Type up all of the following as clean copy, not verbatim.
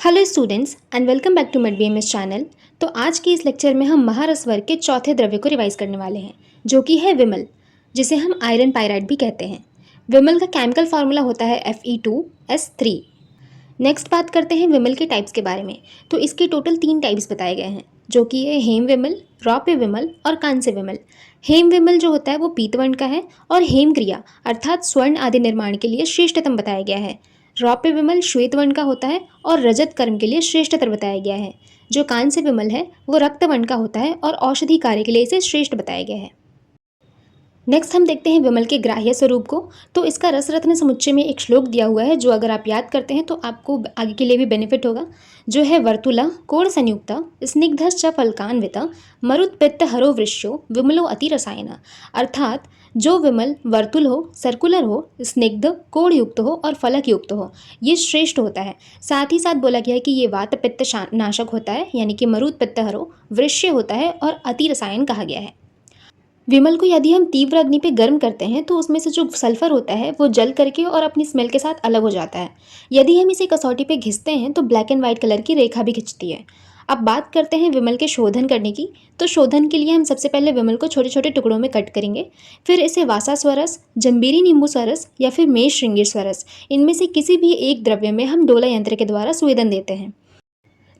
Hello students and welcome back to Med BMS channel. तो आज के इस लेक्चर में हम महारस वर्ग के चौथे द्रव्य को रिवाइज करने वाले हैं, जो कि है विमल, जिसे हम आयरन पाइराइड भी कहते हैं। विमल का केमिकल फार्मूला होता है Fe2S3। नेक्स्ट बात करते हैं विमल के टाइप्स के बारे में। तो इसके टोटल 3 टाइप्स बताए गए हैं, जो कि है हेम विमल, रौप्य विमल और कांस्य विमल। हेम विमल जो होता है वो पीतवर्ण का है और हेम क्रिया अर्थात स्वर्ण आदि निर्माण के लिए श्रेष्ठतम बताया गया है। रौप्य विमल श्वेत वर्ण का होता है और रजत कर्म के लिए श्रेष्ठतर बताया गया है। जो कांस्य विमल है वो रक्त वर्ण का होता है और औषधि कार्य के लिए इसे श्रेष्ठ बताया गया है। नेक्स्ट हम देखते हैं विमल के ग्राह्य स्वरूप को। तो इसका रस रत्न समुच्चय में एक श्लोक दिया हुआ है, जो अगर आप याद करते हैं तो आपको आगे के लिए भी बेनिफिट होगा, जो है वर्तुला कोण संयुक्ता स्निग्धश्च फलकान्विता मरुत पित्त हरो वृश्यो विमलो अति रसायन। अर्थात जो विमल वर्तुल हो, सर्कुलर हो, स्निग्ध कोण युक्त हो और फलक युक्त हो, ये श्रेष्ठ होता है। साथ ही साथ बोला गया है कि ये वात पित्त नाशक होता है, यानी कि मरुत पित्त हरो वृश्य होता है और अति रसायन कहा गया है। विमल को यदि हम तीव्र अग्नि पे गर्म करते हैं तो उसमें से जो सल्फर होता है वो जल करके और अपनी स्मेल के साथ अलग हो जाता है। यदि हम इसे कसौटी पे घिसते हैं तो ब्लैक एंड वाइट कलर की रेखा भी खिंचती है। अब बात करते हैं विमल के शोधन करने की। तो शोधन के लिए हम सबसे पहले विमल को छोटे छोटे टुकड़ों में कट करेंगे, फिर इसे वासा स्वरस, जंबीरी नींबू स्वरस या फिर मेष श्रृंगीर स्वरस, इनमें से किसी भी एक द्रव्य में हम डोला यंत्र के द्वारा स्वेदन देते हैं।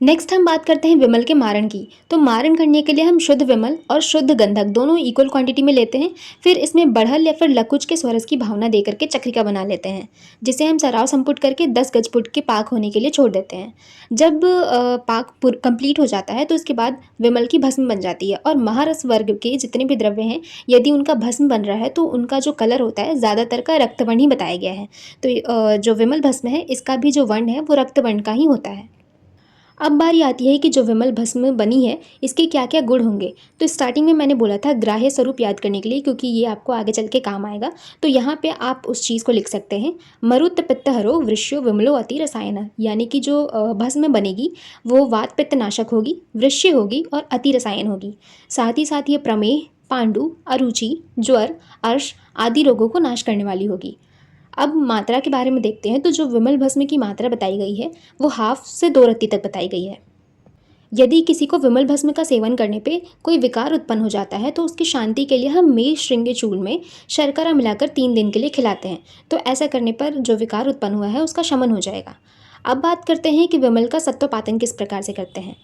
नेक्स्ट हम बात करते हैं विमल के मारण की। तो मारण करने के लिए हम शुद्ध विमल और शुद्ध गंधक दोनों इक्वल क्वांटिटी में लेते हैं, फिर इसमें बढ़ल या फिर लकुच के स्वरस की भावना देकर के चक्रिका बना लेते हैं, जिसे हम सराव संपुट करके 10 गजपुट के पाक होने के लिए छोड़ देते हैं। जब पाक कंप्लीट हो जाता है तो उसके बाद विमल की भस्म बन जाती है। और महारस वर्ग के जितने भी द्रव्य हैं, यदि उनका भस्म बन रहा है तो उनका जो कलर होता है ज़्यादातर का रक्तवर्ण ही बताया गया है। तो जो विमल भस्म है इसका भी जो वर्ण है वो रक्तवर्ण का ही होता है। अब बारी आती है कि जो विमल भस्म बनी है इसके क्या क्या गुण होंगे। तो स्टार्टिंग में मैंने बोला था ग्राह्य स्वरूप याद करने के लिए, क्योंकि ये आपको आगे चल के काम आएगा। तो यहाँ पे आप उस चीज़ को लिख सकते हैं, मरुत पित्त हरो वृश्यो विमलो अति रसायन, यानी कि जो भस्म बनेगी वो वात पित्त नाशक होगी, वृश्य होगी और अति रसायन होगी। साथ ही साथ ये प्रमेह, पांडु, अरुचि, ज्वर, अर्श आदि रोगों को नाश करने वाली होगी। अब मात्रा के बारे में देखते हैं। तो जो विमल भस्म की मात्रा बताई गई है वो 1/2 से 2 रत्ती तक बताई गई है। यदि किसी को विमल भस्म का सेवन करने पे कोई विकार उत्पन्न हो जाता है तो उसकी शांति के लिए हम मेष श्रृंगी चूर्ण में शर्करा मिलाकर 3 दिन के लिए खिलाते हैं। तो ऐसा करने पर जो विकार उत्पन्न हुआ है उसका शमन हो जाएगा। अब बात करते हैं कि विमल का सत्वपातन किस प्रकार से करते हैं।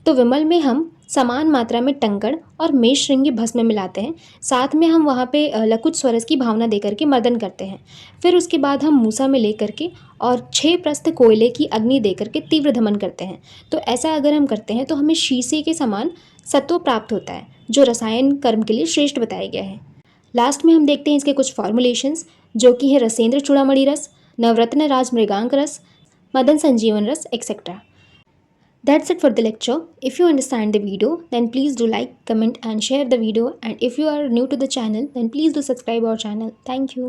तो विमल में हम समान मात्रा में टंकण और मेष श्रृंगी भस्म मिलाते हैं। साथ में हम वहाँ पे लकुच स्वरस की भावना दे करके मर्दन करते हैं। फिर उसके बाद हम मूसा में ले करके और 6 प्रस्थ कोयले की अग्नि दे करके तीव्र धमन करते हैं। तो ऐसा अगर हम करते हैं तो हमें शीशे के समान सत्व प्राप्त होता है, जो रसायन कर्म के लिए श्रेष्ठ बताया गया है। लास्ट में हम देखते हैं इसके कुछ फॉर्मुलेशंस, जो कि है रसेंद्र चूड़ामणि रस, नवरत्न राज मृगांक रस, मदन संजीवन रस etcetera. That's it for the lecture. If you understand the video, then please do like, comment and share the video. And if you are new to the channel, then please do subscribe our channel. Thank you.